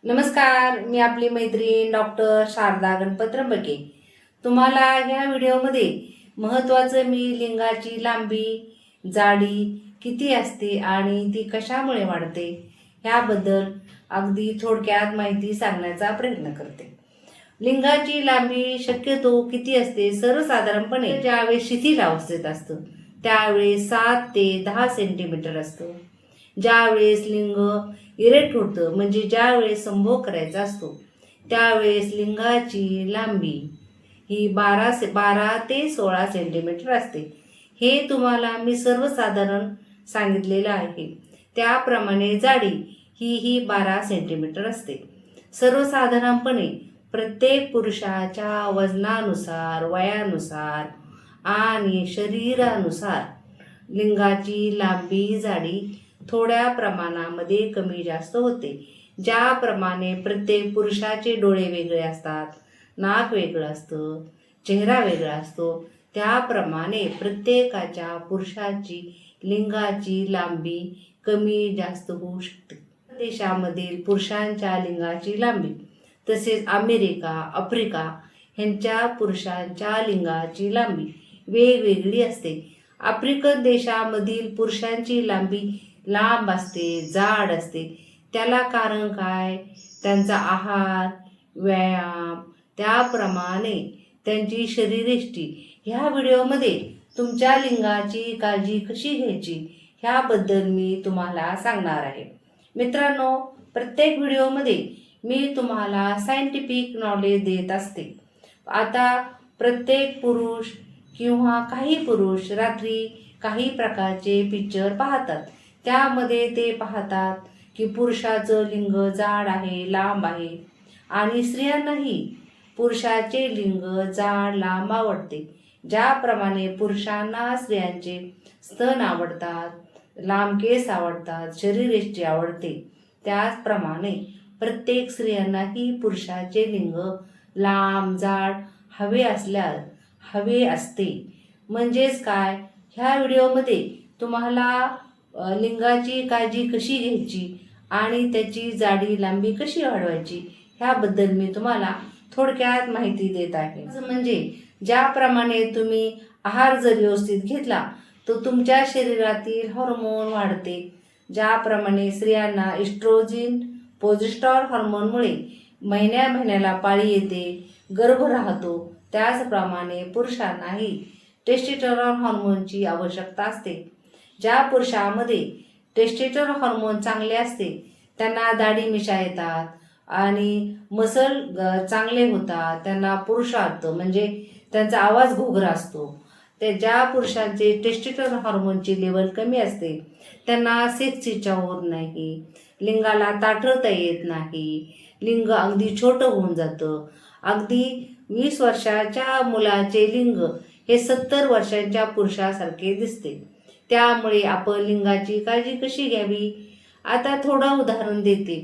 नमस्कार, मी आपली मैत्रीण डॉक्टर शारदा गणपत त्र्यंबके। तुम्हाला ह्या व्हिडिओमध्ये महत्त्वाचं मी लिंगाची लांबी, जाडी किती असते आणि ती कशामुळे वाढते ह्याबद्दल अगदी थोडक्यात माहिती सांगण्याचा प्रयत्न करते। लिंगाची लांबी शक्यतो किती असते? सर्वसाधारणपणे ज्यावेळेस शिथिल अवस्थेत असतं त्यावेळेस 7 ते 10 सेंटीमीटर असतं। ज्यावेळेस लिंग इरेक्ट होतं म्हणजे ज्यावेळेस संभोग करायचा असतो त्यावेळेस लिंगाची लांबी ही 12 ते 16 सेंटीमीटर असते। हे तुम्हाला मी सर्वसाधारण सांगितलेलं आहे। त्याप्रमाणे जाडी ही 12 सेंटीमीटर असते। सर्वसाधारणपणे प्रत्येक पुरुषाच्या वजनानुसार, वयानुसार आणि शरीरानुसार लिंगाची लांबी, जाडी थोड्या प्रमाणामध्ये कमी जास्त होते। ज्याप्रमाणे प्रत्येक पुरुषाचे डोळे वेगळे असतात, नाक वेगळं असतं, चेहरा वेगळा असतो, त्याप्रमाणे प्रत्येकाच्या पुरुषाची लिंगाची लांबी कमी जास्त होऊ शकते। देशामधील पुरुषांच्या लिंगाची लांबी तसेच अमेरिका, आफ्रिका ह्यांच्या पुरुषांच्या लिंगाची लांबी वेगवेगळी असते। आफ्रिकन देशामधील पुरुषांची लांबी लांब असते, जाड असते। त्याला कारण काय? त्यांचा आहार, व्यायाम, त्याप्रमाणे त्यांची शरीरयष्टी। ह्या व्हिडिओमध्ये तुमच्या लिंगाची काळजी कशी घ्यायची ह्याबद्दल मी तुम्हाला सांगणार आहे। मित्रांनो, प्रत्येक व्हिडिओमध्ये मी तुम्हाला सायंटिफिक नॉलेज देत असते। आता प्रत्येक पुरुष किंवा काही पुरुष रात्री काही प्रकारचे पिक्चर पाहतात, त्यामध्ये ते पाहतात की पुरुषाचं लिंग जाड आहे, लांब आहे आणि स्त्रियांनाही पुरुषाचे लिंग जाड, लांब आवडते। ज्याप्रमाणे पुरुषांना स्त्रियांचे स्तन आवडतात, लांब केस आवडतात, शरीरयष्टी आवडते, त्याचप्रमाणे प्रत्येक स्त्रियांनाही पुरुषाचे लिंग लांब, जाड हवे असते। म्हणजेच काय, ह्या व्हिडिओमध्ये तुम्हाला लिंगाची काळजी कशी घ्यायची आणि त्याची जाडी, लांबी कशी वाढवायची ह्याबद्दल मी तुम्हाला थोडक्यात माहिती देत आहे। म्हणजे ज्याप्रमाणे तुम्ही आहार जर व्यवस्थित घेतला तर तुमच्या शरीरातील हार्मोन वाढते। ज्याप्रमाणे स्त्रियांना इस्ट्रोजिन, प्रोजेस्टेरॉन हार्मोनमुळे महिन्याला पाळी येते, गर्भ राहतो, त्याचप्रमाणे पुरुषांनाही टेस्टोस्टेरॉन हार्मोनची आवश्यकता असते। ज्या पुरुषामध्ये टेस्टोस्टेरॉन हार्मोन चांगले असते त्यांना दाढी मिशा येतात आणि मसल चांगले होतात, त्यांना पुरुषार्थ म्हणजे त्यांचा आवाज घोगरा असतो। ते ज्या पुरुषांचे टेस्टोस्टेरॉन हार्मोनची लेवल कमी असते त्यांना सेक्सची इच्छा होत नाही, लिंगाला ताठरता येत नाही, लिंग अगदी छोटं होऊन जातं। अगदी 20 वर्षाच्या मुलाचे लिंग हे 70 वर्षांच्या पुरुषासारखे दिसते। त्यामुळे आपण लिंगाची काळजी कशी घ्यावी आता थोडं उदाहरण देते।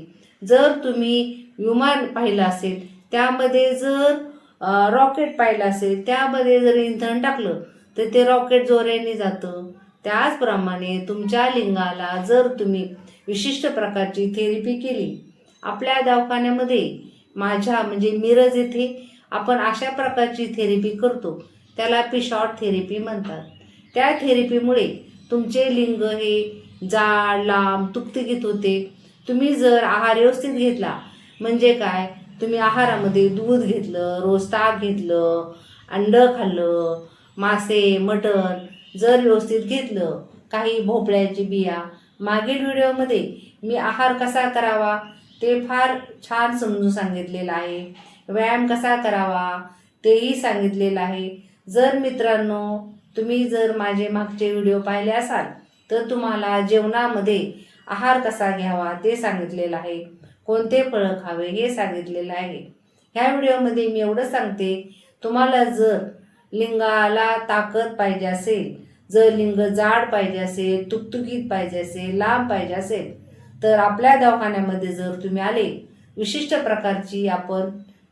जर तुम्ही विमान पाहिलं असेल, त्यामध्ये जर रॉकेट पाहिलं असेल, त्यामध्ये जर इंधन टाकलं तर ते रॉकेट जोराने जातं। त्याचप्रमाणे तुमच्या लिंगाला जर तुम्ही विशिष्ट प्रकारची थेरपी केली, आपल्या दवाखान्यामध्ये माझ्या म्हणजे मिरज येथे आपण अशा प्रकारची थेरपी करतो, त्याला पिशॉट थेरपी म्हणतात। त्या थेरपीमुळे तुमचे लिंग हे जाड, लांब, तुकतुकीत होते। तुम्ही जर आहार व्यवस्थित घेतला म्हणजे काय, तुम्ही आहारामध्ये दूध घेतलं, रोज ताक घेतलं, अंडं खाल्लं, मासे, मटण जर व्यवस्थित घेतलं, काही भोपळ्याची बिया, मागील व्हिडिओमध्ये मी आहार कसा करावा ते फार छान समजून सांगितलेलं आहे। व्यायाम कसा करावा तेही सांगितलेलं आहे। जर मित्रांनो तुम्ही जर माझे मागचे व्हिडिओ पाहिले असाल तर तुम्हाला जेवणामध्ये आहार कसा घ्यावा ते सांगितलेलं आहे, कोणते फळं खावे हे सांगितलेलं आहे। ह्या व्हिडिओमध्ये मी एवढं सांगते, तुम्हाला जर लिंगाला ताकद पाहिजे असेल, जर लिंग जाड पाहिजे असेल, तुकतुकीत पाहिजे असेल, लांब पाहिजे असेल तर आपल्या दवाखान्यामध्ये जर तुम्ही आले, विशिष्ट प्रकारची आपण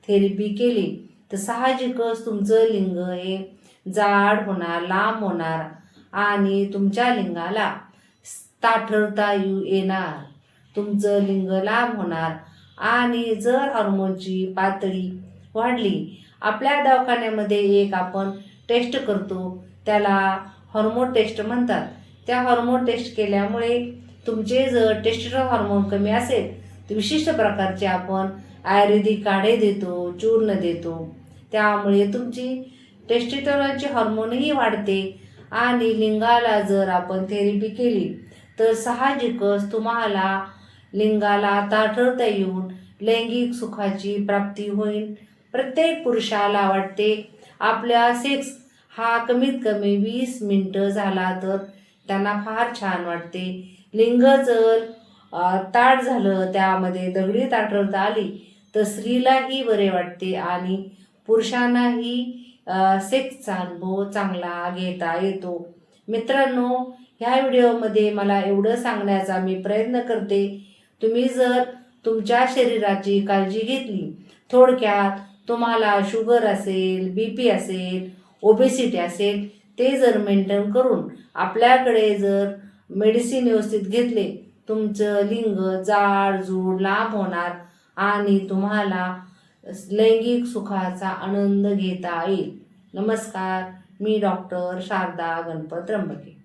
थेरपी केली तर साहजिकच तुमचं लिंग हे जाड होणार, लांब होणार आणि तुमच्या लिंगाला ताठरता येणार, तुमचं लिंग लांब होणार आणि जर हार्मोनची पातळी वाढली, आपल्या दवाखान्यामध्ये एक आपण टेस्ट करतो, त्याला हार्मोन टेस्ट म्हणतात. त्या हार्मोन टेस्ट केल्यामुळे तुमचे जर टेस्टोस्टेरॉन हार्मोन कमी असेल तर विशिष्ट प्रकारचे आपण आयुर्वेदिक काढे देतो, चूर्ण देतो. त्यामुळे तुमची टेस्टोस्टेरॉनचे हार्मोनही वाढते. आणि लिंगाला जर आपण थेरपी केली तर साहजिकच तुम्हाला लिंगाला ताठरता येऊन लैंगिक सुखाची प्राप्ती होईल. प्रत्येक पुरुषाला वाटते आपल्या सेक्स हा कमीत कमी 20 मिनिटं झाला तर त्यांना फार छान वाटते. लिंग जर ताठ झालं, त्यामध्ये दगडी ताठरता आली तर स्त्रीलाही बरे वाटते आणि पुरुषांनाही सेक्सचा अनुभव चांगला घेता येतो. मित्रांनो, ह्या व्हिडिओमध्ये मला एवढं सांगण्याचा मी प्रयत्न करते. तुम्ही जर तुमच्या शरीराची काळजी घेतली, थोडक्यात तुम्हाला शुगर असेल, BP असेल, ओबेसिटी असेल, ते जर मेंटेन करून आपल्याकडे जर मेडिसिन व्यवस्थित घेतले, तुमचं लिंग जाड-जूड लांब होणार आणि तुम्हाला लैंगिक सुखाचा आनंद घेता येईल. नमस्कार, मी डॉक्टर शारदा गणपत त्र्यंबके.